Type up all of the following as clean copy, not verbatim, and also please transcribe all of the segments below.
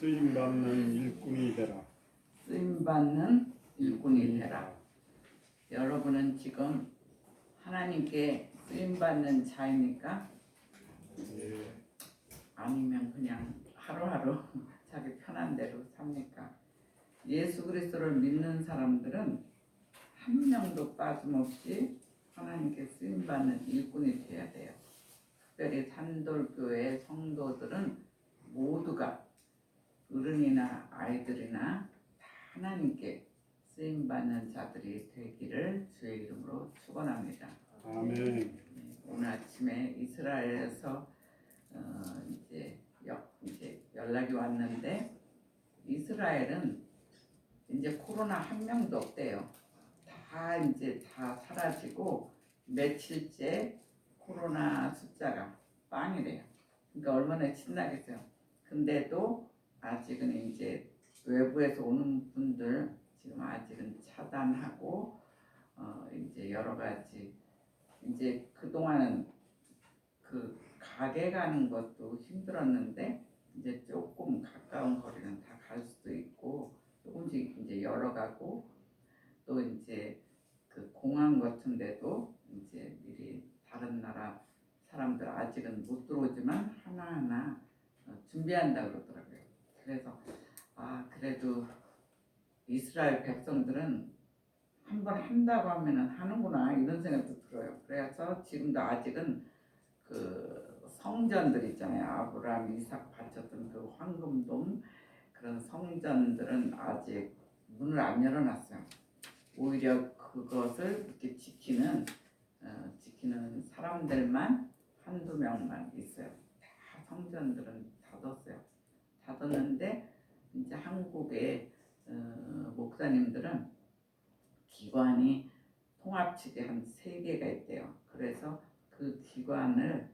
쓰임받는 일꾼이 되라. 쓰임받는 일꾼이 되라. 여러분은 지금 하나님께 쓰임받는 자입니까? 예. 아니면 그냥 하루하루 자기 편한 대로 삽니까? 예수 그리스도를 믿는 사람들은 한 명도 빠짐없이 하나님께 쓰임받는 일꾼이 되어야 돼요. 특별히 산돌교회 성도들은 모두가 어른이나 아이들이나 다 하나님께 쓰임받는 자들이 되기를 주의 이름으로 축원합니다. 아멘. 오늘 아침에 이스라엘에서 이제 연락이 왔는데 이스라엘은 이제 코로나 한 명도 없대요. 다 이제 다 사라지고 며칠째 코로나 숫자가 빵이래요. 그러니까 얼마나 신나겠어요. 근데도 아직은 이제 외부에서 오는 분들 지금 아직은 차단하고 이제 여러 가지 이제 그동안은 그 가게 가는 것도 힘들었는데 이제 조금 가까운 거리는 다 갈 수도 있고 조금씩 이제 열어가고 또 이제 그 공항 같은 데도 이제 미리 다른 나라 사람들 아직은 못 들어오지만 하나하나 준비한다 그러더라고요. 그래서 그래도 이스라엘 백성들은 한번 한다고 하면은 하는구나 이런 생각도 들어요. 그래서 지금도 아직은 그 성전들 있잖아요. 아브라함, 이삭 바쳤던 그 황금돔 그런 성전들은 아직 문을 안 열어놨어요. 오히려 그것을 이렇게 지키는 사람들만 한두 명만 있어요. 다 성전들은 닫았어요. 닫았는데 이제 한국의 목사님들은 기관이 통합측에 한 3개가 있대요. 그래서 그 기관을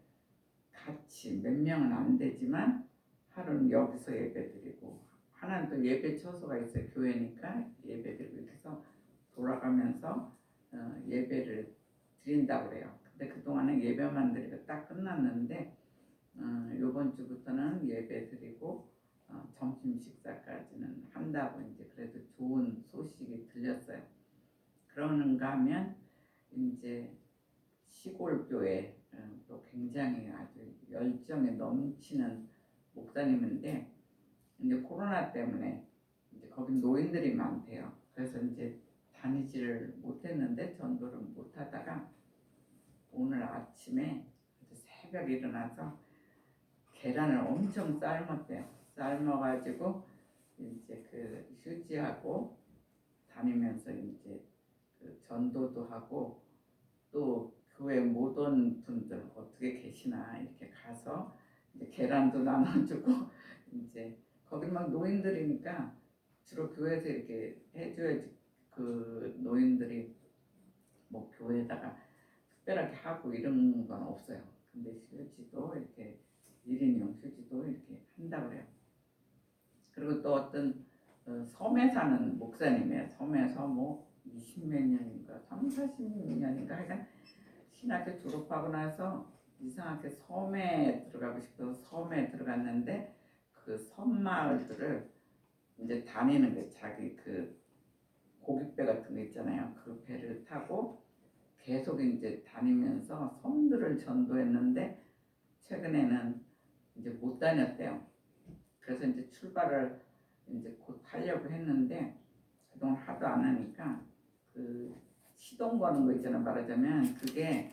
같이 몇 명은 안 되지만 하루는 여기서 예배드리고 하나는 또 예배 처소가 있어요. 교회니까 예배드리고 이렇게 해서 돌아가면서 예배를 드린다고 그래요. 근데 그동안은 예배만 드리고 딱 끝났는데 이번 주부터는 예배 드리고 점심 식사까지는 한다고 이제 그래도 좋은 소식이 들렸어요. 그러는가 하면 이제 시골 교회 또 굉장히 아주 열정에 넘치는 목사님인데 이제 코로나 때문에 이제 거기 노인들이 많대요. 그래서 이제 다니지를 못했는데 전도를 못하다가 오늘 아침에 새벽에 일어나서 계란을 엄청 삶았대요. 삶아가지고 이제 그 휴지하고 다니면서 이제 그 전도도 하고 또 교회 못 온 분들 어떻게 계시나 이렇게 가서 이제 계란도 나눠주고 이제 거기 막 노인들이니까 주로 교회에서 이렇게 해줘야지 그 노인들이 뭐 교회에다가 특별하게 하고 이런 건 없어요. 근데 휴지도 이렇게 1인용 휴지도 이렇게 한다고 그래요. 그리고 또 어떤 섬에 사는 목사님이에요. 섬에서 뭐 20몇 년인가 30-40년인가 하여간 신학교 졸업하고 나서 이상하게 섬에 들어가고 싶어서 섬에 들어갔는데 그 섬마을들을 이제 다니는 거예요. 자기 그 고깃배 같은 거 있잖아요. 그 배를 타고 계속 이제 다니면서 섬들을 전도했는데 최근에는 이제 못 다녔대요. 그래서 이제 출발을 이제 곧 하려고 했는데 그동안 하도 안 하니까 그 시동 거는 거 있잖아 말하자면 그게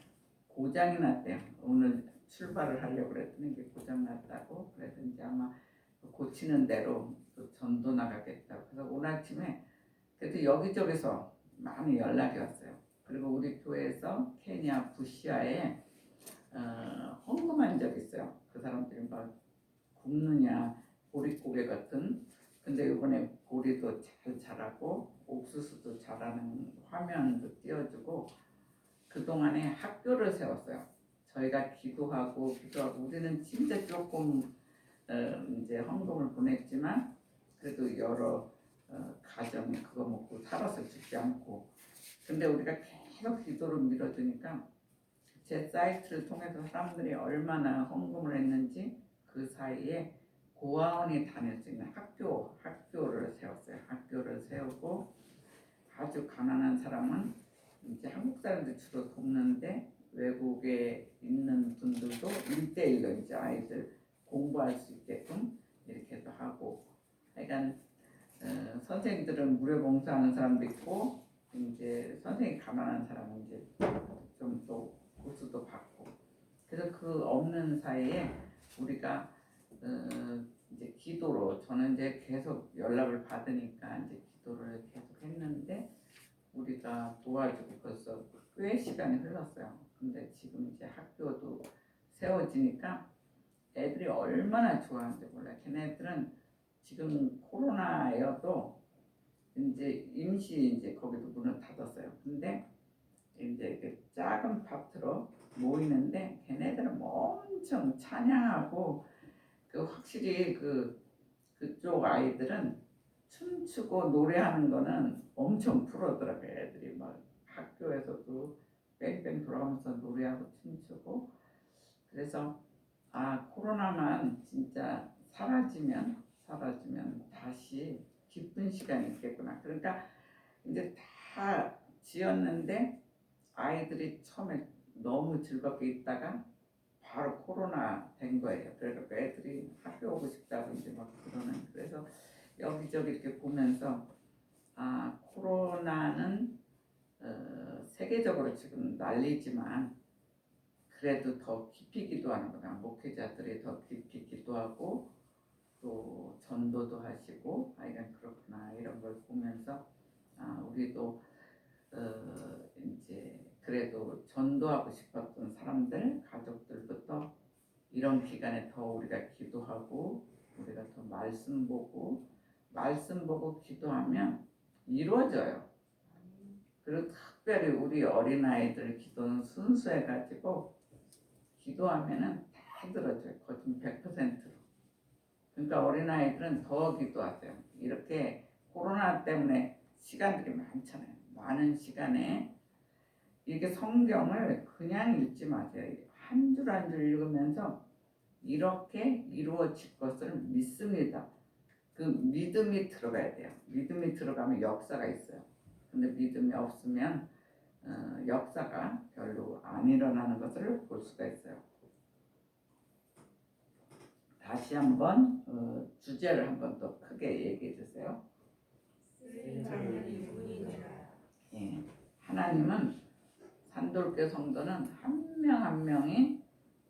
고장이 났대요. 오늘 출발을 하려고 그랬더니 이게 고장 났다고 그래서 이제 아마 고치는 대로 또 전도 나가겠다고 그래서 오늘 아침에 그래도 여기저기서 많이 연락이 왔어요. 그리고 우리 교회에서 케냐 부시아에 헌금한 적 있어요. 그 사람들이 막 굽느냐 보릿고개 같은 근데 이번에 보리도 잘 자라고 옥수수도 자라는 화면도 띄워주고 그동안에 학교를 세웠어요. 저희가 기도하고 우리는 진짜 조금 이제 헌금을 보냈지만 그래도 여러 가정이 그거 먹고 살아서 죽지 않고 근데 우리가 계속 기도를 밀어주니까 제 사이트를 통해서 사람들이 얼마나 헌금을 했는지 그 사이에 고아원이 다닐 수 있는 학교를 세웠어요. 학교를 세우고 아주 가난한 사람은 이제 한국 사람들 주로 돕는데 외국에 있는 분들도 1대1로 이제 아이들 공부할 수 있게끔 이렇게도 하고, 하여간 선생님들은 무료 봉사하는 사람도 있고, 이제 선생님 가난한 사람은 이제 좀 또 보수도 받고, 그래서 그 없는 사이에 우리가 이제 기도로, 저는 이제 계속 연락을 받으니까 이제 기도를 계속 했는데 우리가 도와주고 벌써 꽤 시간이 흘렀어요. 근데 지금 이제 학교도 세워지니까 애들이 얼마나 좋아하는지 몰라요. 걔네들은 지금 코로나여도 이제 임시 이제 거기도 문을 닫았어요. 근데 이제 그 작은 파트로 모이는데 걔네들은 엄청 찬양하고, 그 확실히 그쪽 아이들은 춤추고 노래하는 거는 엄청 프로더라고요. 애들이 막 학교에서도 뺑뺑 돌아가면서 노래하고 춤추고. 그래서 코로나만 진짜 사라지면 다시 기쁜 시간이 있겠구나. 그러니까 이제 다 지었는데 아이들이 처음에 너무 즐겁게 있다가 바로 코로나 된 거예요. 그래서 애들이 학교 오고 싶다고 이제 막 그러는. 그래서 여기저기 이렇게 보면서 코로나는 세계적으로 지금 난리지만 그래도 더 깊이 기도하는구나. 목회자들이 더 깊이 기도하고 또 전도도 하시고, 하여간 그렇구나, 이런 걸 보면서 우리도 이제 그래도 전도하고 싶었던 사람들, 가족들부터 이런 기간에 더 우리가 기도하고, 우리가 더 말씀 보고 기도하면 이루어져요. 그리고 특별히 우리 어린아이들 기도는 순수해가지고 기도하면은 다 들어줘요. 거의 100%로. 그러니까 어린아이들은 더 기도하세요. 이렇게 코로나 때문에 시간들이 많잖아요. 많은 시간에 이렇게 성경을 그냥 읽지 마세요. 한 줄 한 줄 읽으면서 이렇게 이루어질 것을 믿습니다. 그 믿음이 들어가야 돼요. 믿음이 들어가면 역사가 있어요. 근데 믿음이 없으면 역사가 별로 안 일어나는 것을 볼 수가 있어요. 다시 한번 주제를 한번 더 크게 얘기해 주세요. 예, 하나님은 산돌교 성도는 한 명 한 명이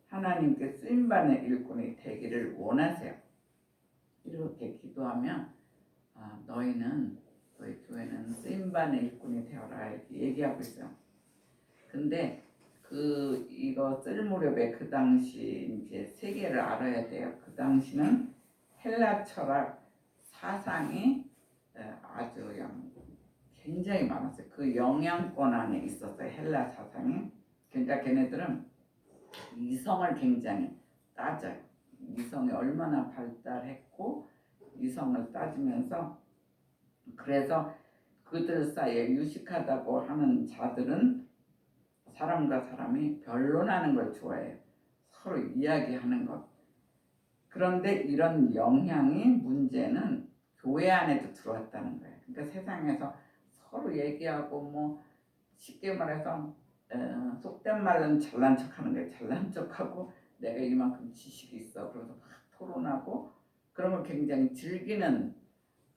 하나님께 쓰임받는 일꾼이 되기를 원하세요. 이렇게 기도하면 너희 교회는 쓰임받는 일꾼이 되어라, 이렇게 얘기하고 있어요. 근데 이거 쓸 무렵에 그 당시 이제 세계를 알아야 돼요. 그 당시는 헬라 철학 사상이 아주 굉장히 많았어요. 그 영향권 안에 있었어요. 헬라 사상이. 그러니까 걔네들은 이성을 굉장히 따져요. 이성이 얼마나 발달했고 이성을 따지면서, 그래서 그들 사이에 유식하다고 하는 자들은 사람과 사람이 변론하는 걸 좋아해요. 서로 이야기하는 것. 그런데 이런 영향이 문제는 교회 안에도 들어왔다는 거예요. 그러니까 세상에서 서로 얘기하고 뭐 쉽게 말해서 속된 말은 잘난 척하는 거예요. 잘난 척하고 내가 이만큼 지식이 있어. 그래서 막 토론하고 그런 걸 굉장히 즐기는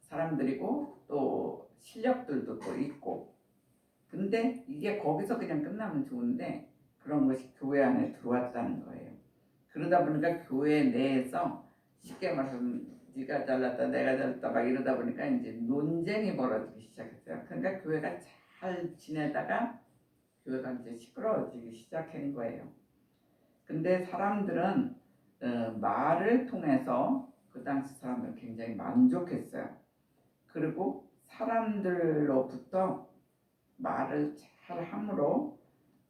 사람들이고 또 실력들도 또 있고. 근데 이게 거기서 그냥 끝나면 좋은데 그런 것이 교회 안에 들어왔다는 거예요. 그러다 보니까 교회 내에서 쉽게 말해서 네가 잘났다 내가 잘났다 막 이러다 보니까 이제 논쟁이 벌어지기 시작했어요. 그러니까 교회가 잘 지내다가 교회가 이제 시끄러워지기 시작한 거예요. 근데 사람들은 말을 통해서 그 당시 사람들은 굉장히 만족했어요. 그리고 사람들로부터 말을 잘 함으로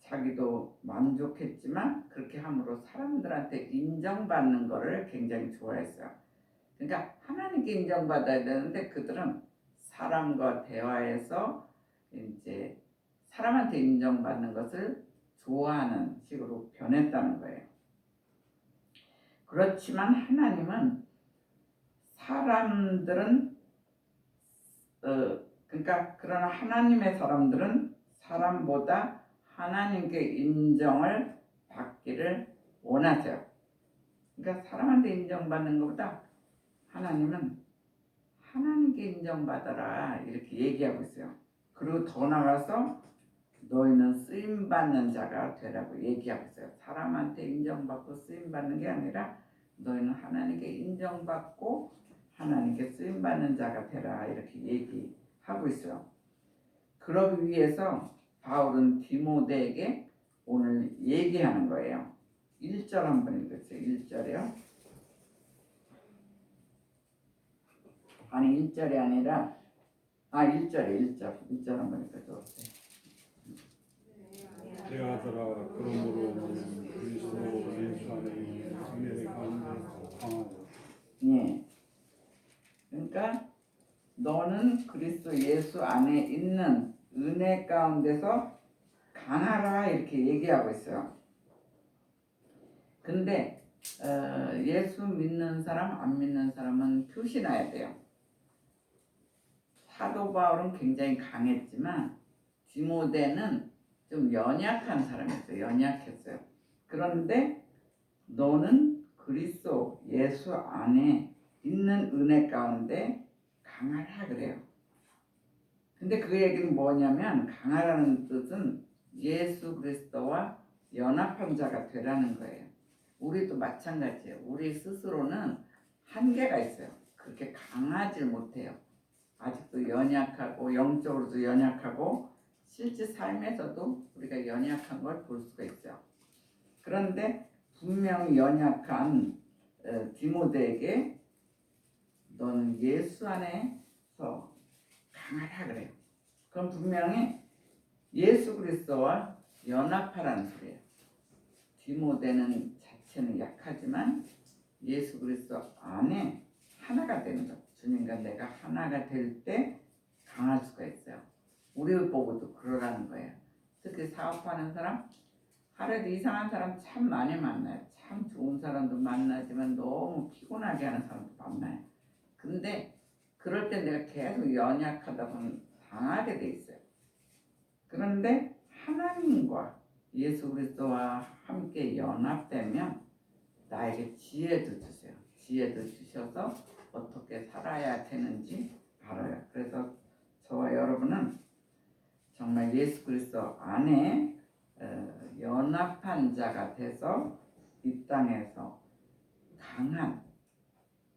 자기도 만족했지만 그렇게 함으로 사람들한테 인정받는 거를 굉장히 좋아했어요. 그러니까 하나님께 인정받아야 되는데 그들은 사람과 대화해서 이제 사람한테 인정받는 것을 좋아하는 식으로 변했다는 거예요. 그렇지만 하나님은 사람들은 그러니까 그러나 하나님의 사람들은 사람보다 하나님께 인정을 받기를 원하세요. 그러니까 사람한테 인정받는 것보다 하나님은 하나님께 인정받아라 이렇게 얘기하고 있어요. 그리고 더 나가서 너희는 쓰임받는 자가 되라고 얘기하고 있어요. 사람한테 인정받고 쓰임받는 게 아니라 너희는 하나님께 인정받고 하나님께 쓰임받는 자가 되라 이렇게 얘기하고 있어요. 그러기 위해서 바울은 디모데에게 오늘 얘기하는 거예요. 1절 한번 읽으세요. 1절이요. 아니 1절이 아니라 1절에 1절 한번 읽어주세요. 내 아들아 그러므로 너는 그리스도 예수 안에 은혜 가운데 강하고 예. 그러니까 너는 그리스도 예수 안에 있는 은혜 가운데서 강하라 이렇게 얘기하고 있어요. 근데 예수 믿는 사람 안 믿는 사람은 표시나야 돼요. 사도 바울은 굉장히 강했지만 디모데는 좀 연약한 사람이었어요. 연약했어요. 그런데 너는 그리스도 예수 안에 있는 은혜 가운데 강하라 그래요. 근데 그 얘기는 뭐냐면 강하라는 뜻은 예수 그리스도와 연합한 자가 되라는 거예요. 우리도 마찬가지예요. 우리 스스로는 한계가 있어요. 그렇게 강하지 못해요. 아직도 연약하고 영적으로도 연약하고 실제 삶에서도 우리가 연약한 걸 볼 수가 있어요. 그런데 분명히 연약한 디모데에게 너는 예수 안에서 강하라 그래요. 그럼 분명히 예수 그리스도와 연합하라는 소리예요. 디모데는 자체는 약하지만 예수 그리스도 안에 하나가 되는 것. 주님과 내가 하나가 될 때 강할 수가 있어요. 우리를 보고도 그러라는 거예요. 특히 사업하는 사람, 하루에도 이상한 사람 참 많이 만나요. 참 좋은 사람도 만나지만 너무 피곤하게 하는 사람도 만나요. 근데 그럴 때 내가 계속 연약하다 보면 당하게 돼 있어요. 그런데 하나님과 예수 그리스도와 함께 연합되면 나에게 지혜도 주세요. 지혜도 주셔서 어떻게 살아야 되는지 알아요. 그래서 저와 여러분은 정말 예수 그리스도 안에 연합한 자가 돼서 이 땅에서 강한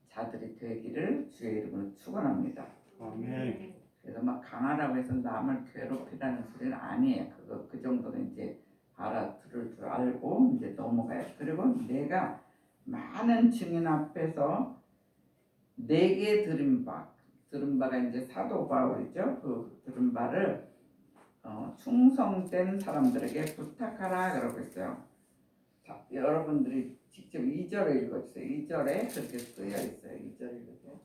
자들이 되기를 주의 이름으로 축원합니다. 아멘. 그래서 막 강하라고 해서 남을 괴롭히라는 소리는 아니에요. 그 정도는 이제 알아들을 줄 알고 이제 넘어가요. 그리고 내가 많은 증인 앞에서 내게 들은 바가 이제 사도 바울이죠. 그 들은 바를 충성된 사람들에게 부탁하라 그러고 있어요. 자, 여러분들이 직접 2절을 읽어주세요. 2절에 그렇게 쓰여 있어요. 2절 읽으세요.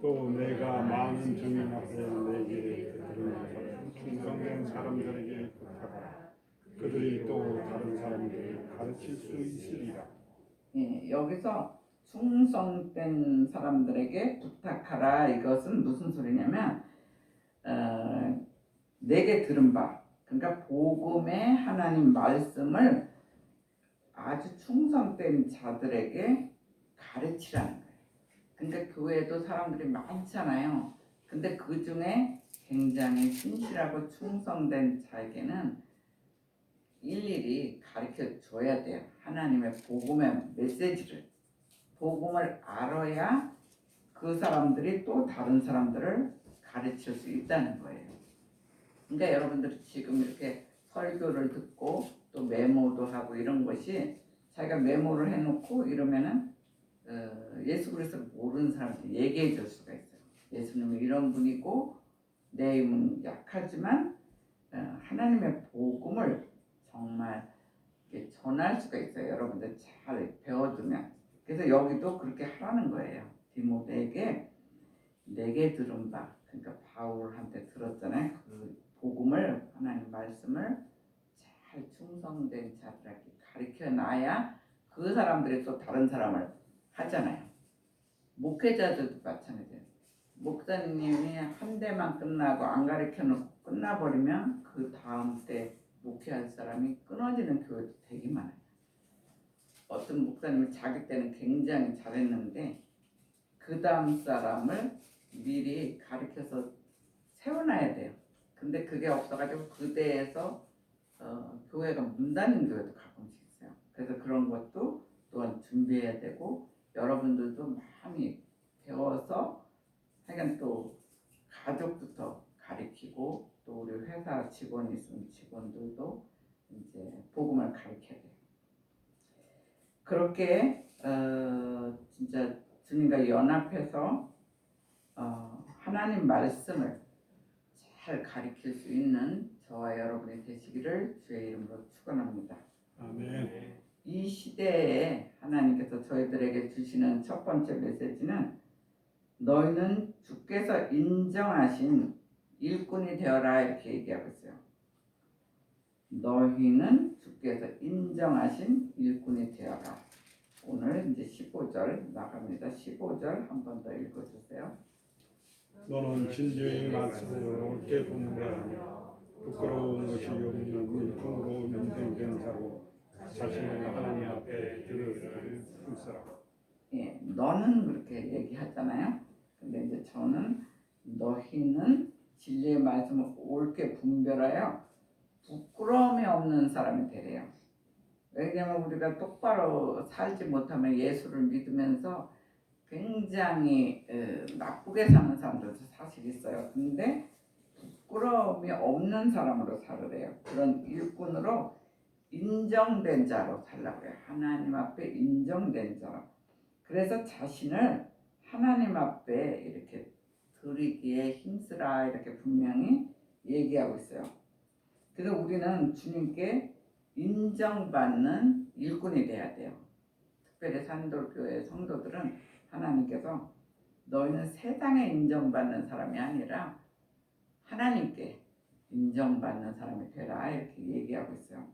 또 내가 많은 증인 앞에 내게 들은 충성된 사람들에게 부탁하라. 그들이 또 다른 사람들을 가르칠 수 있으리라. 예, 여기서 충성된 사람들에게 부탁하라 이것은 무슨 소리냐면 내게 들은 바 그러니까 복음의 하나님 말씀을 아주 충성된 자들에게 가르치라는 거예요. 그러니까 교회에도 사람들이 많잖아요. 근데 그 중에 굉장히 신실하고 충성된 자에게는 일일이 가르쳐 줘야 돼요. 하나님의 복음의 메시지를. 복음을 알아야 그 사람들이 또 다른 사람들을 가르칠 수 있다는 거예요. 그러니까 여러분들이 지금 이렇게 설교를 듣고 또 메모도 하고 이런 것이 자기가 메모를 해놓고 이러면은 예수 그리스도를 모르는 사람한테 얘기해 줄 수가 있어요. 예수님은 이런 분이고 내 힘은 약하지만 하나님의 복음을 정말 전할 수가 있어요. 여러분들 잘 배워두면. 그래서 여기도 그렇게 하라는 거예요. 디모데에게 내게 들은 바, 그러니까 바울한테 들었잖아요. 그 복음을 하나님 말씀을 잘 충성된 자들에게 가르쳐 놔야 그 사람들이 또 다른 사람을 하잖아요. 목회자들도 마찬가지예요. 목사님이 한 대만 끝나고 안 가르쳐놓고 끝나버리면 그 다음 때 목회할 사람이 끊어지는 교회도 되게 많아요. 어떤 목사님이 자기 때는 굉장히 잘했는데 그 다음 사람을 미리 가르쳐서 세워놔야 돼요. 근데 그게 없어가지고 그 대에서 교회가 문 닫는 교회도 가끔씩 있어요. 그래서 그런 것도 또한 준비해야 되고 여러분들도 많이 배워서 하여간 또 가족부터 가르치고 또 우리 회사 직원이 있으면 직원들도 이제 복음을 가르쳐야 돼요. 그렇게 진짜 주님과 연합해서 하나님 말씀을 잘 가르칠 수 있는 저와 여러분이 되시기를 주의 이름으로 축원합니다. 아멘. 이 시대에 하나님께서 저희들에게 주시는 첫 번째 메시지는 너희는 주께서 인정하신 일꾼이 되어라 이렇게 얘기하고 있어요. 너희는 주께서 인정하신 일꾼이 되어라. 오늘 이제 15절 나갑니다. 15절 한 번 더 읽어주세요. 너는 진리의 말씀을 옳게 분별하며 부끄러운 것이 없는 일꾼으로 인정된 자로 자신을 하나님 앞에 드릴 것이라. 예, 너는 그렇게 얘기하잖아요. 근데 이제 저는 너희는 진리의 말씀을 옳게 분별하여 부끄러움이 없는 사람이 되래요. 왜냐하면 우리가 똑바로 살지 못하면 예수를 믿으면서 굉장히 나쁘게 사는 사람들도 사실 있어요. 근데 부끄러움이 없는 사람으로 살으래요. 그런 일꾼으로 인정된 자로 살라고 해요. 하나님 앞에 인정된 자로. 그래서 자신을 하나님 앞에 이렇게 드리기에 힘쓰라 이렇게 분명히 얘기하고 있어요. 그래서 우리는 주님께 인정받는 일꾼이 돼야 돼요. 특별히 산돌교회 성도들은 하나님께서 너희는 세상에 인정받는 사람이 아니라 하나님께 인정받는 사람이 되라 이렇게 얘기하고 있어요.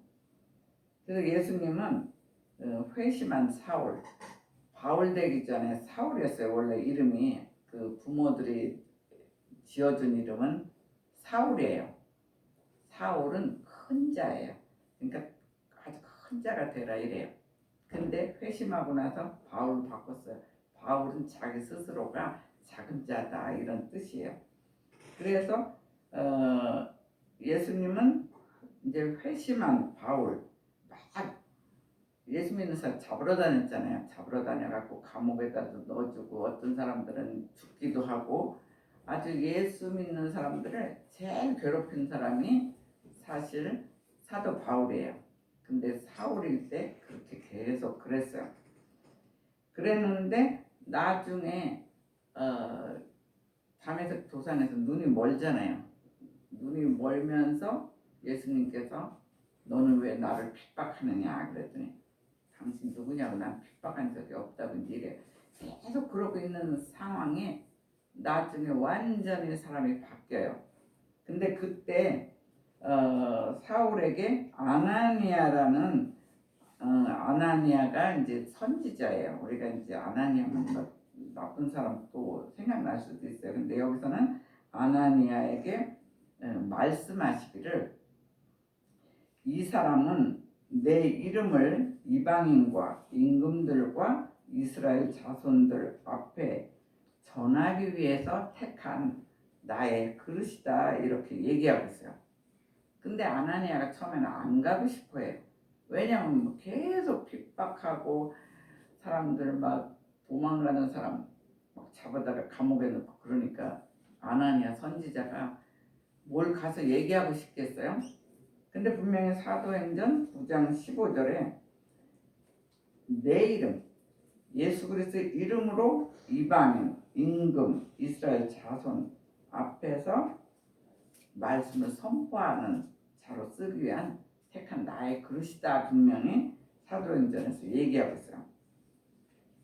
그래서 예수님은 회심한 사울, 바울 되기 전에 사울이었어요. 원래 이름이 그 부모들이 지어준 이름은 사울이에요. 사울은 큰 자예요. 그러니까 아주 큰 자가 되라 이래요. 근데 회심하고 나서 바울로 바꿨어요. 바울은 자기 스스로가 작은 자다 이런 뜻이에요. 그래서 예수님은 이제 회심한 바울 막 예수 믿는 사람 잡으러 다녔잖아요. 잡으러 다녀갖고 감옥에다도 넣어주고 어떤 사람들은 죽기도 하고 아주 예수 믿는 사람들을 제일 괴롭힌 사람이 사실 사도 바울이에요. 근데 사울일 때 그렇게 계속 그랬어요. 그랬는데 나중에 다메섹 도산에서 눈이 멀잖아요. 눈이 멀면서 예수님께서 너는 왜 나를 핍박하느냐 그랬더니 당신 누구냐고 난 핍박한 적이 없다고 이래. 계속 그러고 있는 상황에 나중에 완전히 사람이 바뀌어요. 근데 그때 사울에게 아나니아라는 아나니아가 이제 선지자예요. 우리가 이제 아나니아면 나쁜 사람 또 생각날 수도 있어요. 근데 여기서는 아나니아에게 말씀하시기를 이 사람은 내 이름을 이방인과 임금들과 이스라엘 자손들 앞에 전하기 위해서 택한 나의 그릇이다 이렇게 얘기하고 있어요. 근데 아나니아가 처음에는 안 가고 싶어 해요. 왜냐하면 계속 핍박하고 사람들 막 도망가는 사람 막 잡아다가 감옥에 넣고 그러니까 아나니아 선지자가 뭘 가서 얘기하고 싶겠어요? 근데 분명히 사도행전 9장 15절에 내 이름 예수 그리스도의 이름으로 이방인, 임금, 이스라엘 자손 앞에서 말씀을 선포하는 자로 쓰기 위한 택한 나의 그릇이다 분명히 사도행전에서 얘기하고 있어요.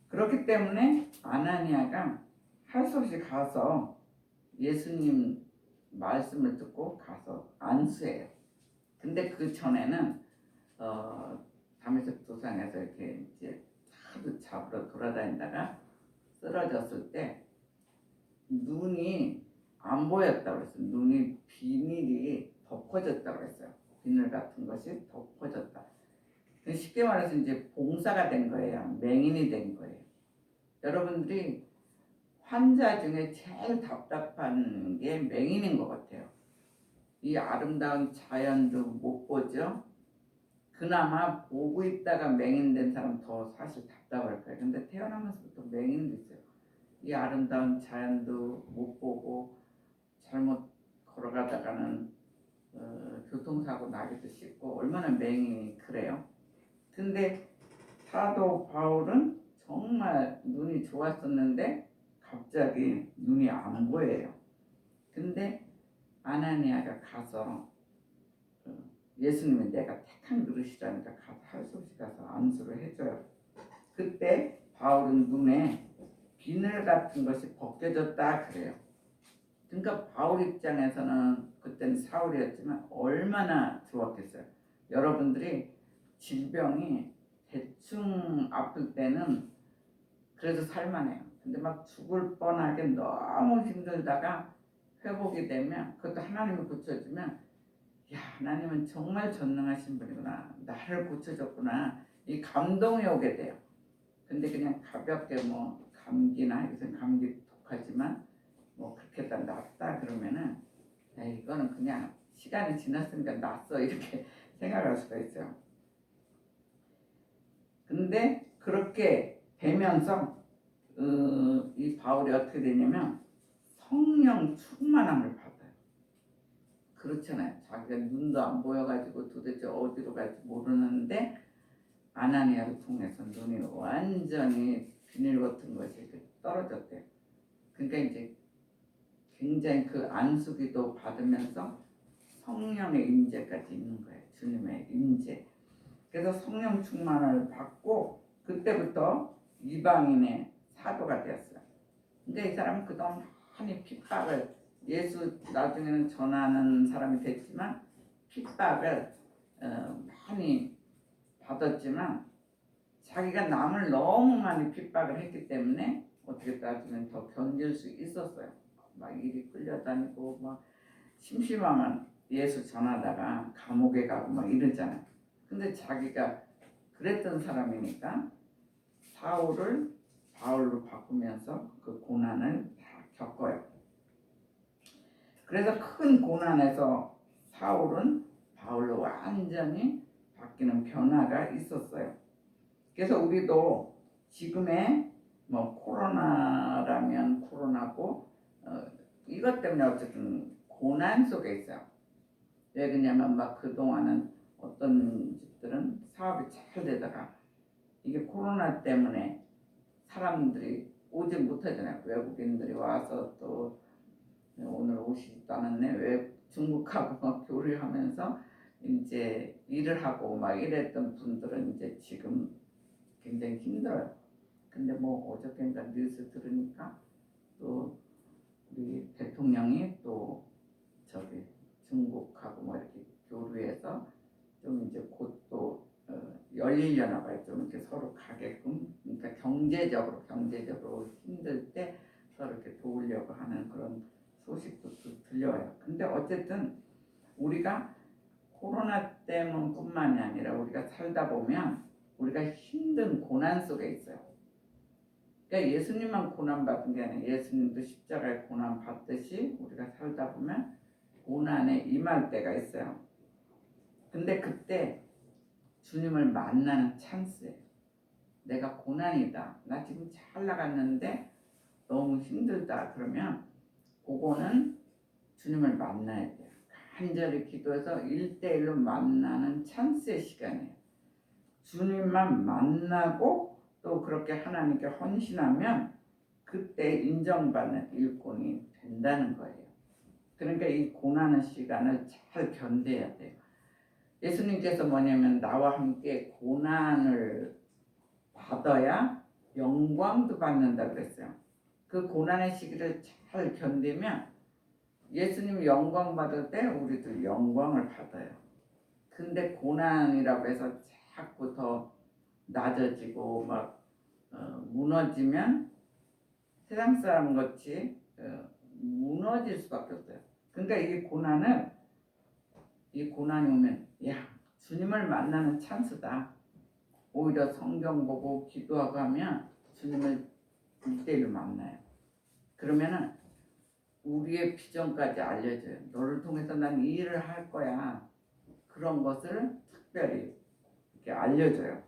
그렇기 때문에 아나니아가 할 수 없이 가서 예수님 말씀을 듣고 가서 안수해요. 근데 그 전에는 다메섹 도상에서 이렇게 이제 하도 잡으러 돌아다니다가 쓰러졌을 때 눈이 안 보였다고 그랬어요. 눈이 비닐이 덮어졌다고 그랬어요. 비늘 같은 것이 덮어졌다. 쉽게 말해서 이제 봉사가 된 거예요. 맹인이 된 거예요. 여러분들이 환자 중에 제일 답답한 게 맹인인 것 같아요. 이 아름다운 자연도 못 보죠. 그나마 보고 있다가 맹인된 사람 더 사실 답답할 거예요. 근데 태어나면서부터 맹인도 있어요. 이 아름다운 자연도 못 보고 잘못 걸어가다가는 교통사고 나기도 쉽고 얼마나 맹인이 그래요. 근데 사도 바울은 정말 눈이 좋았었는데 갑자기 눈이 안 보여요. 근데 아나니아가 가서 예수님이 내가 택한 그릇이라니까 가서 할 수 없이 가서 안수를 해줘요. 그때 바울은 눈에 비늘 같은 것이 벗겨졌다 그래요. 그러니까 바울 입장에서는 그때는 사울이었지만 얼마나 좋았겠어요. 여러분들이 질병이 대충 아플 때는 그래도 살만해요. 근데 막 죽을 뻔하게 너무 힘들다가 회복이 되면 그것도 하나님이 고쳐주면 야 하나님은 정말 전능하신 분이구나. 나를 고쳐줬구나. 이 감동이 오게 돼요. 근데 그냥 가볍게 뭐 감기나 이것은 감기 독하지만 뭐 그렇게 다 낫다 그러면은 야, 이거는 그냥 시간이 지났으니까 낫어 이렇게 생각할 수가 있어요. 근데 그렇게 되면서 이 바울이 어떻게 되냐면 성령 충만함을 받아요. 그렇잖아요. 자기가 눈도 안 보여가지고 도대체 어디로 갈지 모르는데 아나니아를 통해서 눈이 완전히 비닐 같은 것이 떨어졌대요. 그러니까 이제 굉장히 그 안수기도 받으면서 성령의 임재까지 있는 거예요. 주님의 임재. 그래서 성령 충만을 받고 그때부터 이방인의 사도가 되었어요. 근데 이 사람은 그동안 많이 핍박을 예수 나중에는 전하는 사람이 됐지만 핍박을 많이 받았지만 자기가 남을 너무 많이 핍박을 했기 때문에 어떻게 따지면 더 견딜 수 있었어요. 막 일이 끌려다니고 막 심심하면 예수 전하다가 감옥에 가고 막 이러잖아요. 근데 자기가 그랬던 사람이니까 사울을 바울로 바꾸면서 그 고난을 다 겪어요. 그래서 큰 고난에서 사울은 바울로 완전히 바뀌는 변화가 있었어요. 그래서 우리도 지금의 뭐 코로나라면 코로나고 이것 때문에 어쨌든 고난 속에 있어요. 왜 그러냐면 막 그동안은 어떤 집들은 사업이 잘 되다가 이게 코로나 때문에 사람들이 오지 못하잖아요. 외국인들이 와서 또 오늘 오시지도 않았네. 왜 중국하고 막 교류하면서 이제 일을 하고 막 이랬던 분들은 이제 지금 굉장히 힘들어요. 근데 뭐 어저께인가 뉴스 들으니까 또 우리 대통령이 또 저기 중국하고 뭐 이렇게 교류해서 좀 이제 곧 또 열리려나 봐요. 좀 이렇게 서로 가게끔. 그러니까 경제적으로 힘들 때 서로 이렇게 도우려고 하는 그런 소식도 들려와요. 근데 어쨌든 우리가 코로나 때문뿐만이 아니라 우리가 살다 보면 우리가 힘든 고난 속에 있어요. 그러니까 예수님만 고난 받은 게 아니라 예수님도 십자가에 고난 받듯이 우리가 살다 보면 고난에 임할 때가 있어요. 근데 그때 주님을 만나는 찬스예요. 내가 고난이다. 나 지금 잘 나갔는데 너무 힘들다. 그러면 그거는 주님을 만나야 돼요. 간절히 기도해서 1대1로 만나는 찬스의 시간이에요. 주님만 만나고 또 그렇게 하나님께 헌신하면 그때 인정받는 일꾼이 된다는 거예요. 그러니까 이 고난의 시간을 잘 견뎌야 돼요. 예수님께서 뭐냐면 나와 함께 고난을 받아야 영광도 받는다 그랬어요. 그 고난의 시기를 잘 견디면 예수님 영광 받을 때 우리도 영광을 받아요. 근데 고난이라고 해서 자꾸 더 낮아지고 막 무너지면 세상 사람 같이 무너질 수밖에 없어요. 그러니까 이 고난이 오면 야 주님을 만나는 찬스다. 오히려 성경 보고 기도하고 하면 주님을 1대1로 만나요. 그러면은 우리의 비전까지 알려줘요. 너를 통해서 난 이 일을 할 거야. 그런 것을 특별히 이렇게 알려줘요.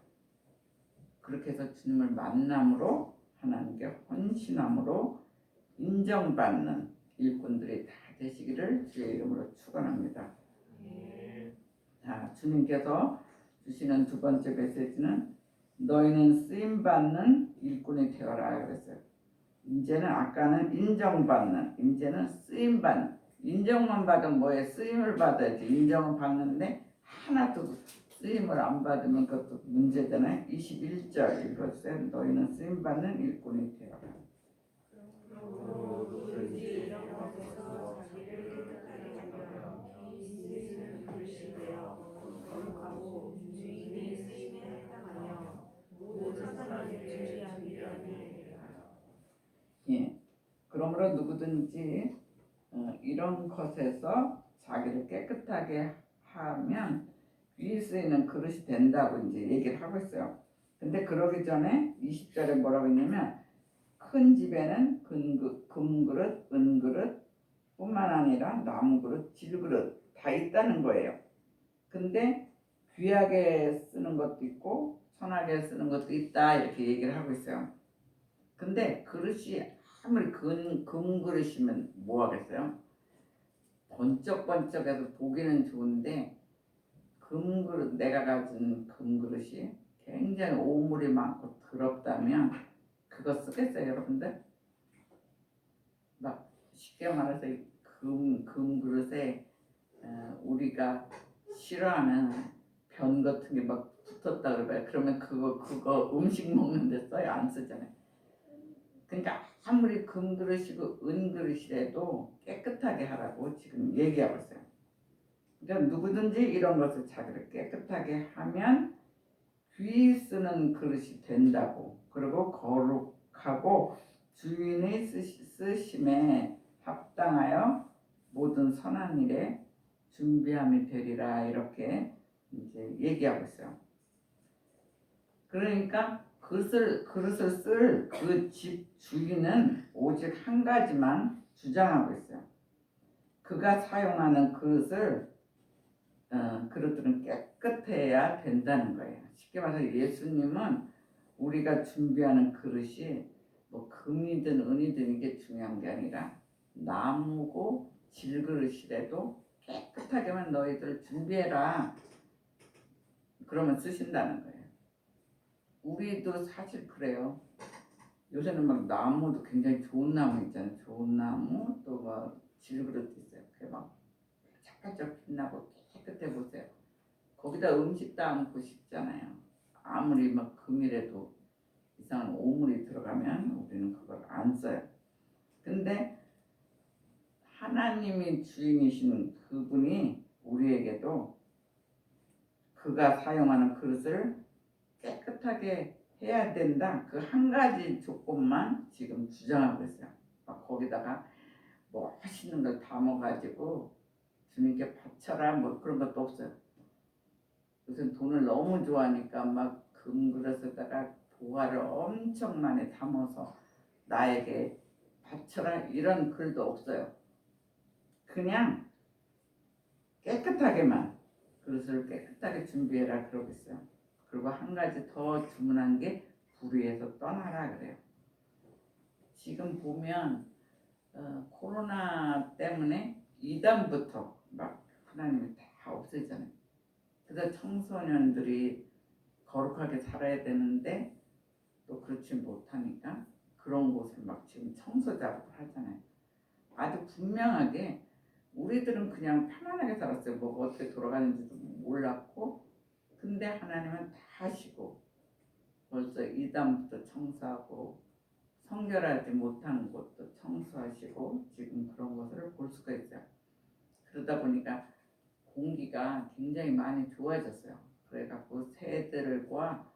그렇게 해서 주님을 만남으로 하나님께 헌신함으로 인정받는 일꾼들이 다 되시기를 주의 이름으로 축원합니다. 자, 주님께서 주시는 두 번째 메시지는 너희는 쓰임받는 일꾼이 되어라 그랬어요. 이제는 아까는 인정받는, 이제는 쓰임받는. 인정만 받으면 뭐에 쓰임을 받아야지. 인정은 받는데 하나도 쓰임을 안 받으면 그것도 문제잖아요. 21절 읽어주세요. 너희는 쓰임받는 일꾼이 되어라. 예. 그러므로 누구든지 이런 것에서 자기를 깨끗하게 하면 위에 쓰이는 그릇이 된다고 이제 얘기를 하고 있어요. 근데 그러기 전에 20절에 뭐라고 했냐면 큰 집에는 금그릇, 은그릇 뿐만 아니라 나무그릇, 질그릇 다 있다는 거예요. 근데 귀하게 쓰는 것도 있고 선하게 쓰는 것도 있다 이렇게 얘기를 하고 있어요. 근데 그릇이 아무리 금그릇이면 뭐 하겠어요? 번쩍번쩍해서 보기는 좋은데 금그릇 내가 가진 금그릇이 굉장히 오물이 많고 더럽다면 그거 쓰겠어요 여러분들? 막 쉽게 말해서 금그릇에 우리가 싫어하는 변 같은 게 막 붙었다 그래요. 그러면 그거 음식 먹는데 써요? 안 쓰잖아요. 그러니까 아무리 금그릇이고 은그릇이라도 깨끗하게 하라고 지금 얘기하고 있어요. 그러니까 누구든지 이런 것을 자기를 깨끗하게 하면 귀 쓰는 그릇이 된다고. 그리고 거룩하고 주인의 쓰심에 합당하여 모든 선한 일에 준비함이 되리라 이렇게 이제 얘기하고 있어요. 그러니까 그릇을 쓸 그 집 주인은 오직 한 가지만 주장하고 있어요. 그가 사용하는 그릇들은 깨끗해야 된다는 거예요. 쉽게 말해서 예수님은 우리가 준비하는 그릇이 뭐 금이든 은이든 이게 중요한 게 아니라 나무고 질그릇이라도 깨끗하게만 너희들 준비해라. 그러면 쓰신다는 거예요. 우리도 사실 그래요. 요새는 막 나무도 굉장히 좋은 나무 있잖아요. 좋은 나무 또 막 질그릇도 있어요. 그게 막 반짝반짝 빛나고 깨끗해 보세요. 거기다 음식 담고 싶잖아요. 아무리 막 금이라도 이상한 오물이 들어가면 우리는 그걸 안 써요. 근데 하나님이 주인이신 그분이 우리에게도 그가 사용하는 그릇을 깨끗하게 해야 된다. 그 한 가지 조건만 지금 주장하고 있어요. 막 거기다가 뭐 맛있는 걸 담아가지고 주님께 바쳐라 뭐 그런 것도 없어요. 요새 돈을 너무 좋아하니까 막 금그릇에다가 보화를 엄청 많이 담아서 나에게 바쳐라 이런 글도 없어요. 그냥 깨끗하게만 그릇을 깨끗하게 준비해라 그러고 있어요. 그리고 한 가지 더 주문한 게 불의에서 떠나라 그래요. 지금 보면 코로나 때문에 이단부터 막 하나님이 다 없애잖아요. 그래서 청소년들이 거룩하게 살아야 되는데 또 그렇지 못하니까 그런 곳을 막 지금 청소 작업을 하잖아요. 아주 분명하게 우리들은 그냥 편안하게 살았어요. 뭐 어떻게 돌아가는지도 몰랐고 근데 하나님은 다 하시고 벌써 이단부터 청소하고 성결하지 못한 곳도 청소하시고 지금 그런 것을 볼 수가 있어요. 그러다 보니까 공기가 굉장히 많이 좋아졌어요. 그래갖고 새들과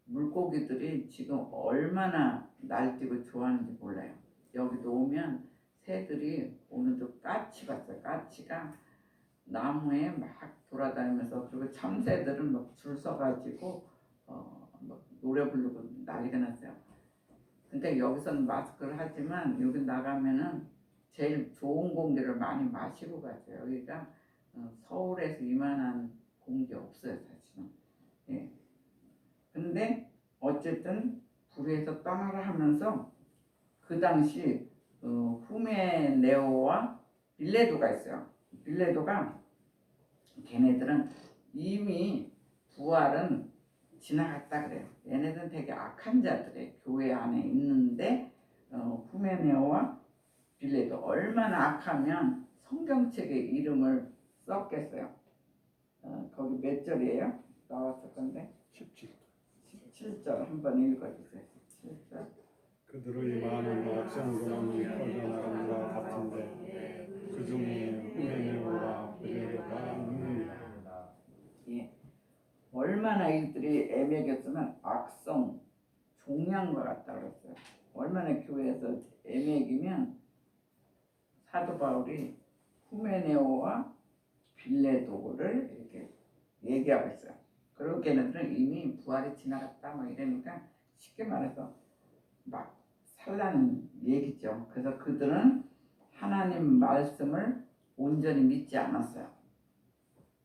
물고기들이 지금 얼마나 날뛰고 좋아하는지 몰라요. 여기도 오면 새들이 오늘도 까치 봤어요. 까치가 나무에 막 돌아다니면서 그리고 참새들은 막 줄 서가지고 막 노래 부르고 난리가 났어요. 그러니까 여기서는 마스크를 하지만 여기 나가면은 제일 좋은 공기를 많이 마시고 가죠. 여기가 서울에서 이만한 공기 없어요, 사실은. 예. 근데 어쨌든 불에서 떠나라 하면서 그 당시 후메네오와 빌레도가 있어요. 빌레도가 걔네들은 이미 부활은 지나갔다 그래요. 얘네들은 되게 악한 자들의 교회 안에 있는데 후메네오와 빌레도 얼마나 악하면 성경책에 이름을 썼겠어요. 거기 몇 절이에요? 나왔을 건데 17. 17절 한번 읽어주세요. 17절. 그들의 많은 악성들은 퍼져나간과 같은데 그 중에 후메네오와 빌레도가 있느니라. 예. 얼마나 이들이 애매겼으면 악성 종양과 같다 그랬어요. 얼마나 교회에서 애매기면 사도 바울이 후메네오와 빌레도를 이렇게 얘기하고 있어요. 그리고 걔네들은 이미 부활이 지나갔다 뭐 이러니까 쉽게 말해서 막 살라는 얘기죠. 그래서 그들은 하나님 말씀을 온전히 믿지 않았어요.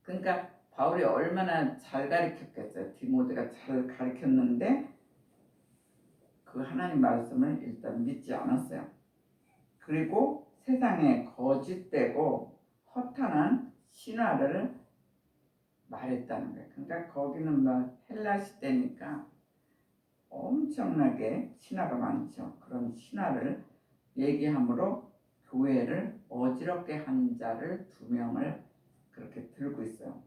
그러니까 바울이 얼마나 잘 가르쳤겠어요. 디모데가 잘 가르쳤는데 그 하나님 말씀을 일단 믿지 않았어요. 그리고 세상에 거짓되고 허탄한 신화를 말했다는 거예요. 그러니까 거기는 뭐 헬라 시대니까 엄청나게 신화가 많죠. 그런 신화를 얘기함으로 교회를 어지럽게 한 자를 2명을 그렇게 들고 있어요.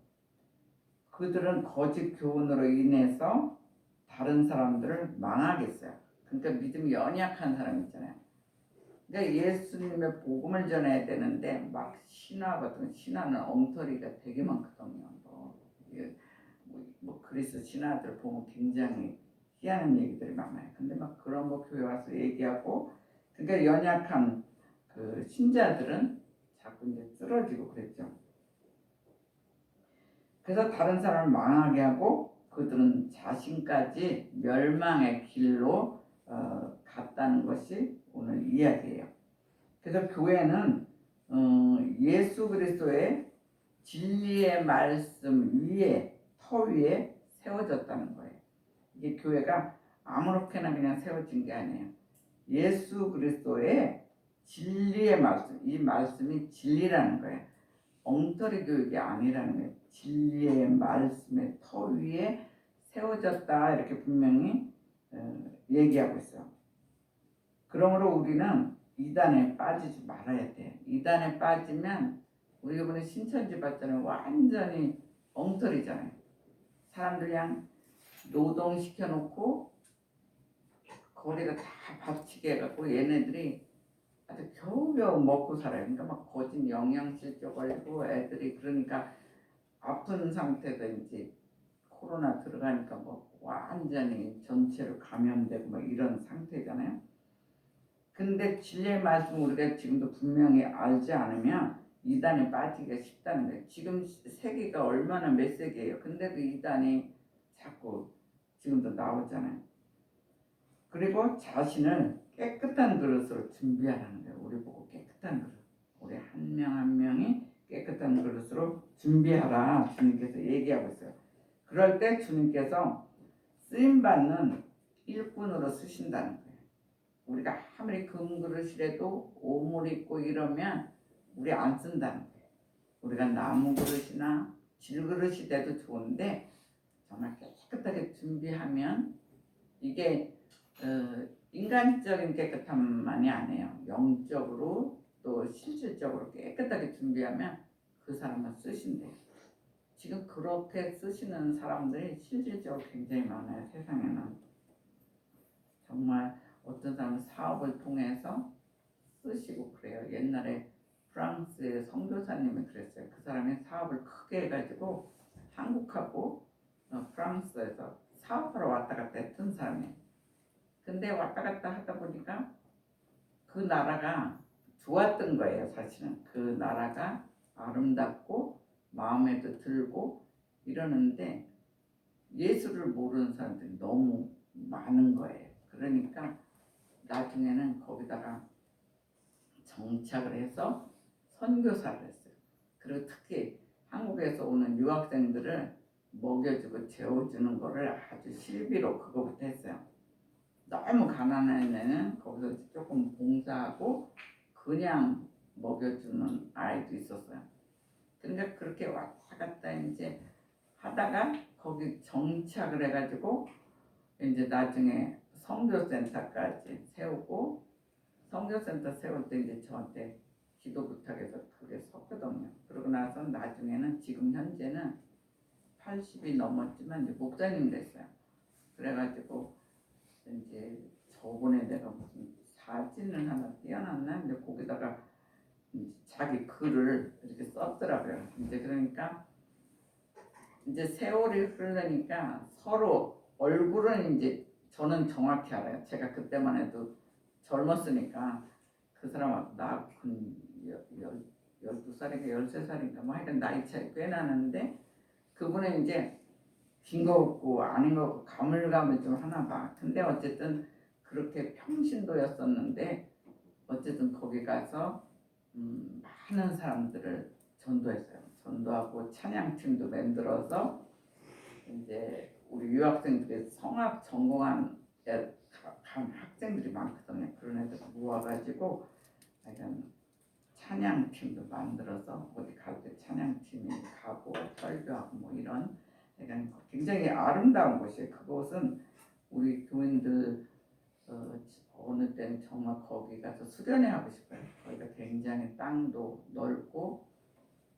그들은 거짓 교훈으로 인해서 다른 사람들을 망하게 했어요. 그러니까 믿음이 연약한 사람 있잖아요. 그러니까 예수님의 복음을 전해야 되는데 막 신화 같은 신화는 엉터리가 되게 많거든요. 뭐 그리스 신화들 보면 굉장히 희한한 얘기들이 많아요. 근데 막 그런 거 교회 와서 얘기하고 그러니까 연약한 그 신자들은 자꾸 이제 쓰러지고 그랬죠. 그래서 다른 사람을 망하게 하고 그들은 자신까지 멸망의 길로 갔다는 것이 오늘 이야기예요. 그래서 교회는 예수 그리스도의 진리의 말씀 위에 터 위에 세워졌다는 거예요. 이게 교회가 아무렇게나 그냥 세워진 게 아니에요. 예수 그리스도의 진리의 말씀, 이 말씀이 진리라는 거예요. 엉터리 교육이 아니라는 거예요. 진리의 말씀의 터 위에 세워졌다 이렇게 분명히 얘기하고 있어요. 그러므로 우리는 이단에 빠지지 말아야 돼요. 이단에 빠지면 우리 이번에 신천지 봤잖아요. 완전히 엉터리잖아요. 사람들 그냥 노동시켜놓고 거리가 다 박치게 해갖고 얘네들이 아주 겨우겨우 먹고 살아요. 그러니까 막 거짓 영양실조 걸리고 애들이 그러니까 아픈 상태도 이제 코로나 들어가니까 뭐 완전히 전체로 감염되고 뭐 이런 상태잖아요. 근데 진리의 말씀 우리가 지금도 분명히 알지 않으면 이단에 빠지기가 쉽다는 거예요. 지금 세기가 얼마나 몇 세기예요. 근데도 이단이 자꾸 지금도 나오잖아요. 그리고 자신을 깨끗한 그릇으로 준비하라는 거예요. 우리 보고 깨끗한 그릇. 우리 한 명 한 명이 깨끗한 그릇으로 준비하라. 주님께서 얘기하고 있어요. 그럴 때 주님께서 쓰임받는 일꾼으로 쓰신다는 거예요. 우리가 아무리 금그릇이라도 오물 있고 이러면 우리 안 쓴다는 거예요. 우리가 나무 그릇이나 질그릇이 돼도 좋은데 정말 깨끗하게 준비하면 이게 인간적인 깨끗함만이 아니에요. 영적으로 또 실질적으로 깨끗하게 준비하면 그 사람을 쓰신대요. 지금 그렇게 쓰시는 사람들이 실질적으로 굉장히 많아요. 세상에는. 정말 어떤 사람은 사업을 통해서 쓰시고 그래요. 옛날에 프랑스의 선교사님이 그랬어요. 그 사람이 사업을 크게 해가지고 한국하고 프랑스에서 사업하러 왔다 갔다 했던 사람이에요. 근데 왔다 갔다 하다 보니까 그 나라가 좋았던 거예요. 사실은 그 나라가 아름답고 마음에도 들고 이러는데 예수를 모르는 사람들이 너무 많은 거예요. 그러니까 나중에는 거기다가 정착을 해서 선교사를 했어요. 그리고 특히 한국에서 오는 유학생들을 먹여주고 재워주는 거를 아주 실비로 그거부터 했어요. 너무 가난한 애는 거기서 조금 봉사하고 그냥 먹여주는 아이도 있었어요. 그러니까 그렇게 왔다 갔다 이제 하다가 거기 정착을 해가지고 이제 나중에 선교센터까지 세우고 선교센터 세울 때 이제 저한테 기도 부탁해서 그게 섰거든요. 그러고 나서 나중에는 지금 현재는 80이 넘었지만 이제 목사님 됐어요. 그래가지고 이제 저번에 내가 무슨 사진을 하나 띄워놨나? 근데 거기다가 이제 자기 글을 이렇게 썼더라고요. 이제 그러니까 이제 세월이 흐르니까 서로 얼굴은 이제 저는 정확히 알아요. 제가 그때만 해도 젊었으니까 그 사람하고 나 12살인가 13살인가 뭐 하여간 나이 차이 꽤 나는데 그분은 이제 긴 거 같고 아닌 거 같고 가물가물 좀 하나 봐. 근데 어쨌든 그렇게 평신도였었는데 어쨌든 거기 가서 많은 사람들을 전도했어요. 전도하고 찬양팀도 만들어서 이제 우리 유학생들이 성악 전공한 학생들이 많거든요. 그런 애들 모아가지고 약간 찬양팀도 만들어서 어디 갈 때 찬양팀이 가고 설교하고 뭐 이런 약간 굉장히 아름다운 곳이에요. 그곳은 우리 교인들 어느 때는 정말 거기 가서 수련회 하고 싶어요. 거기가 굉장히 땅도 넓고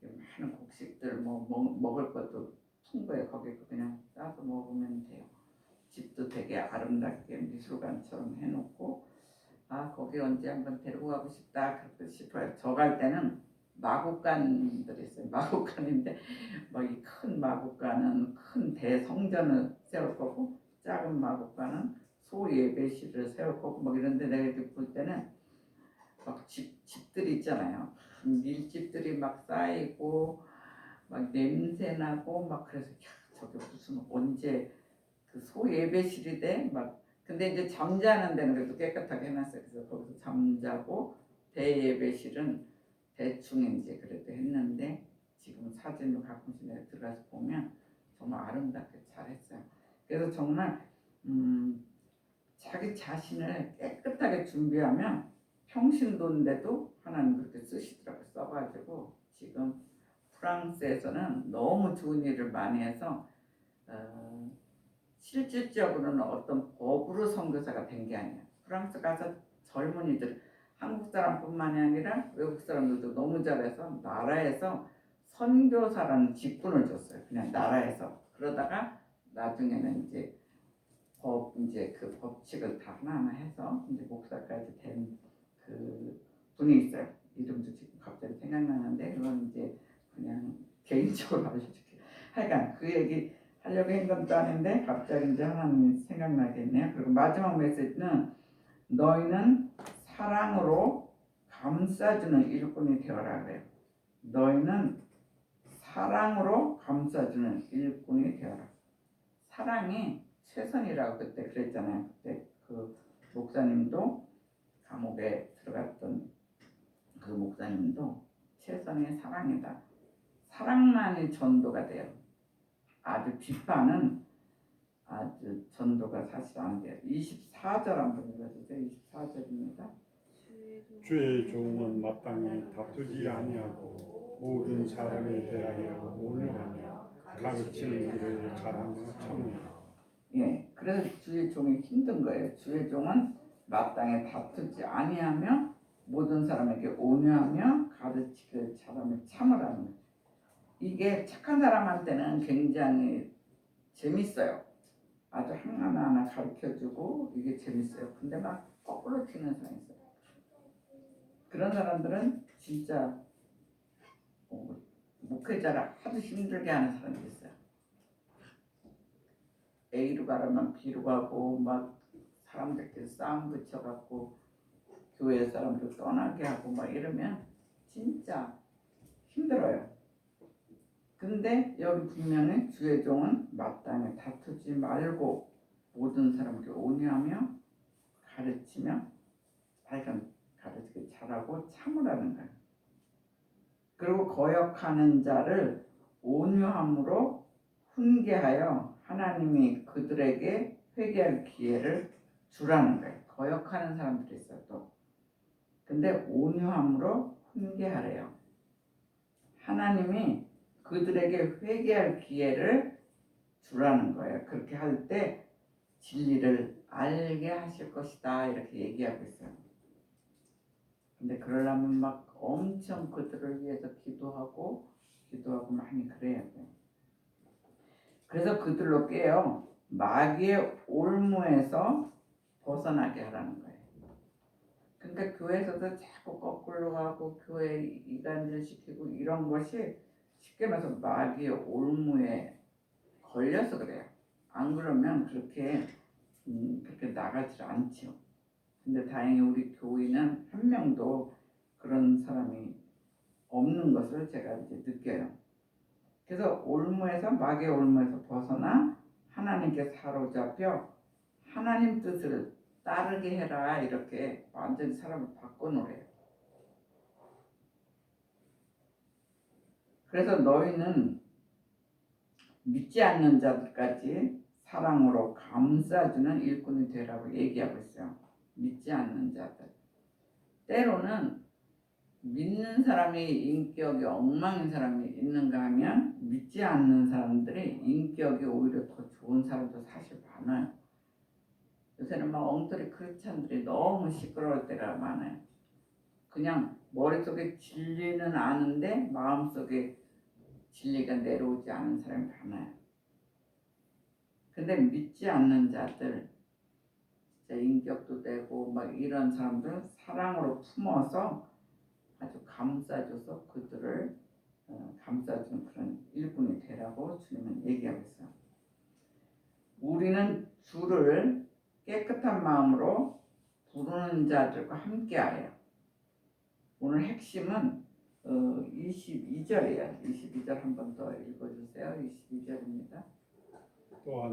많은 곡식들 먹을 것도 풍부해. 거기 그냥 따서 먹으면 돼요. 집도 되게 아름답게 미술관처럼 해놓고 거기 언제 한번 데리고 가고 싶다 그렇게 싶어요. 저 갈 때는 마국간들이 있어요. 마국간인데 뭐 이 큰 마국간은 큰 대성전을 세울 거고 작은 마국간은 소예배실을 세울 거고 뭐 이런데 내가 이렇게 볼 때는 막 집들이 있잖아요. 밀집들이 막 쌓이고 막 냄새 나고 막 그래서 저게 무슨 언제 그 소예배실이 돼? 막 근데 이제 잠자는 데는 그래도 깨끗하게 해놨어요. 그래서 거기서 잠자고 대예배실은 대충 이제 그래도 했는데 지금 사진도 가끔씩 내가 들어가서 보면 정말 아름답게 잘했어요. 그래서 정말 자기 자신을 깨끗하게 준비하면 평신도인데도 하나님 그렇게 쓰시더라고요. 써가지고 지금 프랑스에서는 너무 좋은 일을 많이 해서 실질적으로는 어떤 법으로 선교사가 된 게 아니에요. 프랑스 가서 젊은이들 한국 사람뿐만이 아니라 외국 사람들도 너무 잘해서 나라에서 선교사라는 직분을 줬어요. 그냥 나라에서. 그러다가 나중에는 이제 그 법칙을 다 하나하나 해서 이제 목사까지 된 그 분이 있어요. 이름도 지금 갑자기 생각나는데 그건 이제 그냥 개인적으로 알려줄게요. 하여간 그 얘기 하려고 한 것도 아닌데 갑자기 이제 하나님이 생각나겠네요. 그리고 마지막 메시지는 너희는 사랑으로 감싸주는 일꾼이 되어라 그래요. 너희는 사랑으로 감싸주는 일꾼이 되어라. 사랑이 최선이라고 그때 그랬잖아요. 그때 그 목사님도 감옥에 들어갔던 그 목사님도 최선의 사랑이다. 사랑만이 전도가 돼요. 아주 비판은 아주 전도가 사실 안 돼요. 24절 한번 읽어주세요. 24절입니다. 주의 종은 마땅히 다투지 아니하고 모든 사람에 대하여 온유하며 가르치는 길을 가라며 참으라. 예, 그래서 주의 종이 힘든 거예요. 주의 종은 마땅히 다투지 아니하며 모든 사람에게 온유하며 가르치기를 잘하며 참으라는 거예요. 이게 착한 사람한테는 굉장히 재밌어요. 아주 하나하나 가르쳐주고 이게 재밌어요. 근데 막 거꾸로 튀는 사람이 있어요. 그런 사람들은 진짜 목회자를 하도 힘들게 하는 사람이 있어요. A로 가려면 B로 가고 막 사람들끼리 싸움 붙여갖고 교회 사람들 떠나게 하고 막 이러면 진짜 힘들어요. 근데 여기 분명히 주의 종은 마땅히 다투지 말고 모든 사람에게 온유하며 가르치며 하여간 가르치기 잘하고 참으라는 거예요. 그리고 거역하는 자를 온유함으로 훈계하여 하나님이 그들에게 회개할 기회를 주라는 거예요. 거역하는 사람들이 있어요 또. 근데 온유함으로 훈계하래요. 하나님이 그들에게 회개할 기회를 주라는 거예요. 그렇게 할 때 진리를 알게 하실 것이다 이렇게 얘기하고 있어요. 근데 그러려면 막 엄청 그들을 위해서 기도하고 많이 그래야 돼요. 그래서 그들로 깨어 마귀의 올무에서 벗어나게 하라는 거예요. 그러니까 교회에서도 자꾸 거꾸로 가고 교회 이간질 시키고 이런 것이 쉽게 말해서 마귀의 올무에 걸려서 그래요. 안 그러면 그렇게 나가질 않죠. 근데 다행히 우리 교회는 한 명도 그런 사람이 없는 것을 제가 이제 느껴요. 그래서 올무에서 마귀의 올무에서 벗어나 하나님께 사로잡혀 하나님 뜻을 따르게 해라 이렇게 완전히 사람을 바꿔놓으래요. 그래서 너희는 믿지 않는 자들까지 사랑으로 감싸주는 일꾼이 되라고 얘기하고 있어요. 믿지 않는 자들. 때로는 믿는 사람이 인격이 엉망인 사람이 있는가 하면 믿지 않는 사람들이 인격이 오히려 더 좋은 사람도 사실 많아요. 요새는 막 엉터리 크리스찬들이 너무 시끄러울 때가 많아요. 그냥 머릿속에 진리는 아는데 마음속에 진리가 내려오지 않은 사람이 많아요. 근데 믿지 않는 자들, 진짜 인격도 되고 막 이런 사람들은 사랑으로 품어서 아주 감싸줘서 그들을 감싸주는 그런 일꾼이 되라고 주님은 얘기하고 있어요. 우리는 주를 깨끗한 마음으로 부르는 자들과 함께하여. 오늘 핵심은 22절이에요. 22절 한 번 더 읽어주세요. 22절입니다. 또한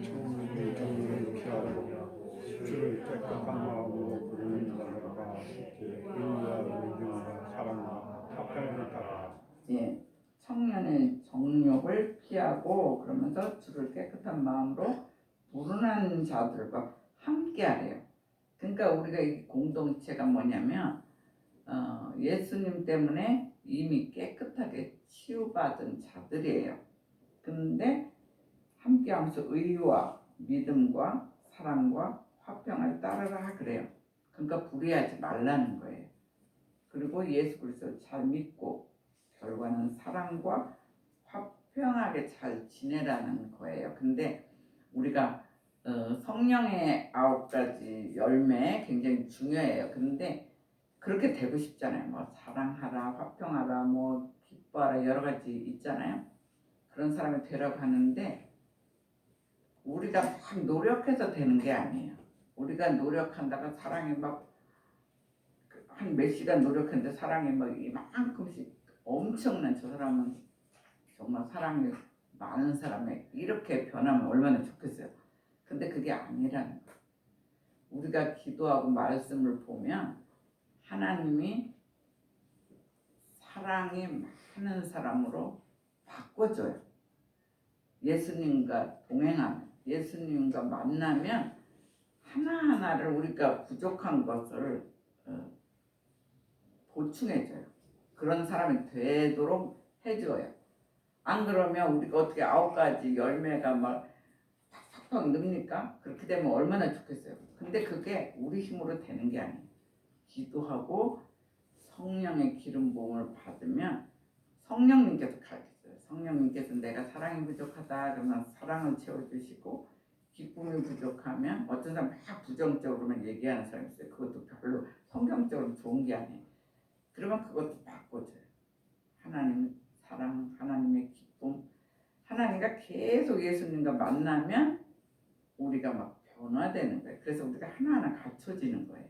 총리의 정의를 피하고 주를 깨끗한 마음으로 부르는 자들과 의와 믿음과 사랑과 화평을 따라. 예, 청년의 정욕을 피하고 그러면서 주를 깨끗한 마음으로 부르는 자들과 함께하래요. 그러니까 우리가 이 공동체가 뭐냐면 예수님 때문에 이미 깨끗하게 치유받은 자들이에요. 근데 함께하면서 의와 믿음과 사랑과 화평을 따르라 그래요. 그러니까 불의하지 말라는 거예요. 그리고 예수 그리스도를 잘 믿고 결과는 사랑과 화평하게 잘 지내라는 거예요. 근데 우리가 성령의 9가지 열매 굉장히 중요해요. 근데 그렇게 되고 싶잖아요. 뭐 사랑하라, 화평하라, 뭐 기뻐하라 여러 가지 있잖아요. 그런 사람이 되라고 하는데 우리가 막 노력해서 되는 게 아니에요. 우리가 노력한다가 사랑이 막 한 몇 시간 노력했는데 사랑이 막 이만큼씩 엄청난 저 사람은 정말 사랑이 많은 사람이 이렇게 변하면 얼마나 좋겠어요. 근데 그게 아니라는 거예요. 우리가 기도하고 말씀을 보면 하나님이 사랑이 많은 사람으로 바꿔줘요. 예수님과 동행하면, 예수님과 만나면 하나하나를 우리가 부족한 것을 보충해줘요. 그런 사람이 되도록 해줘요. 안 그러면 우리가 어떻게 9가지 열매가 막 팍팍팍 늡니까? 그렇게 되면 얼마나 좋겠어요. 근데 그게 우리 힘으로 되는 게 아니에요. 기도하고 성령의 기름 부음을 받으면 성령님께서 가르쳐줘요. 성령님께서 내가 사랑이 부족하다 그러면 사랑을 채워주시고, 기쁨이 부족하면 어떤 사람 막 부정적으로만 얘기하는 사람이 있어요. 그것도 별로 성경적으로 좋은 게 아니에요. 그러면 그것도 바꿔줘요. 하나님의 사랑, 하나님의 기쁨, 하나님과 계속 예수님과 만나면 우리가 막 변화되는 거예요. 그래서 우리가 하나하나 갖춰지는 거예요.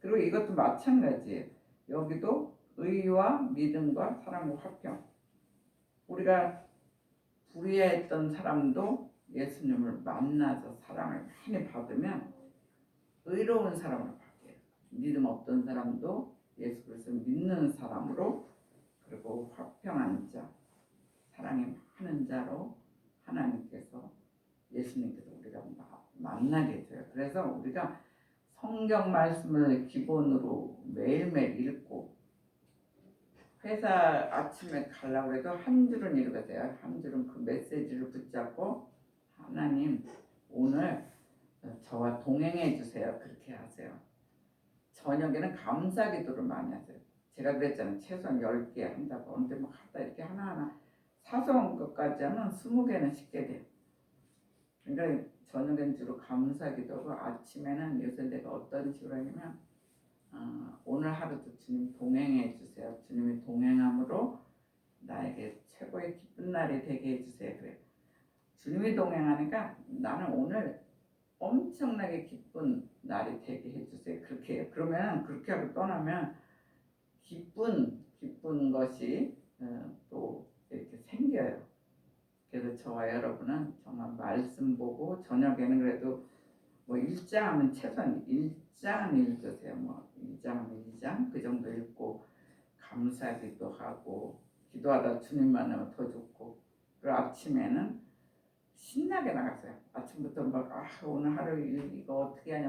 그리고 이것도 마찬가지예요. 여기도 의와 믿음과 사랑과 화평. 우리가 불의했던 사람도 예수님을 만나서 사랑을 많이 받으면 의로운 사람으로 바뀌어요. 믿음 없던 사람도 예수 그리스도를 믿는 사람으로, 그리고 화평한 자, 사랑이 많은 자로 하나님께서, 예수님께서 우리가 만나게 해줘요. 그래서 우리가 성경 말씀을 기본으로 매일매일 읽고, 회사 아침에 가려고 해도 한 줄은 읽으세요. 한 줄은 그 메시지를 붙잡고, 하나님 오늘 저와 동행해 주세요. 그렇게 하세요. 저녁에는 감사 기도를 많이 하세요. 제가 그랬잖아요. 최소한 10개 한다고. 근데 뭐 하다 이렇게 하나하나 사소한 것까지 하면 20개는 쉽게 돼요. 그러니까 저녁엔 주로 감사 기도고, 아침에는 요새 내가 어떤 식으로 하냐면 오늘 하루도 주님 동행해 주세요. 주님이 동행함으로 나에게 최고의 기쁜 날이 되게 해주세요. 그래. 주님이 동행하니까 나는 오늘 엄청나게 기쁜 날이 되게 해주세요. 그렇게 해요. 그러면 그렇게 하고 떠나면 기쁜 것이 또 이렇게 생겨요. 그래서 저와 여러분은 정말 말씀 보고, 저녁에는 그래도 뭐 1장 하면 최소한 1장은 읽으세요. 뭐 2장 하면 2장 그 정도 읽고, 감사기도 하고, 기도하다 주님 만나면 더 좋고, 그리고 아침에는 신나게 나갔어요. 아침부터 막 오늘 하루 일 이거 어떻게 하냐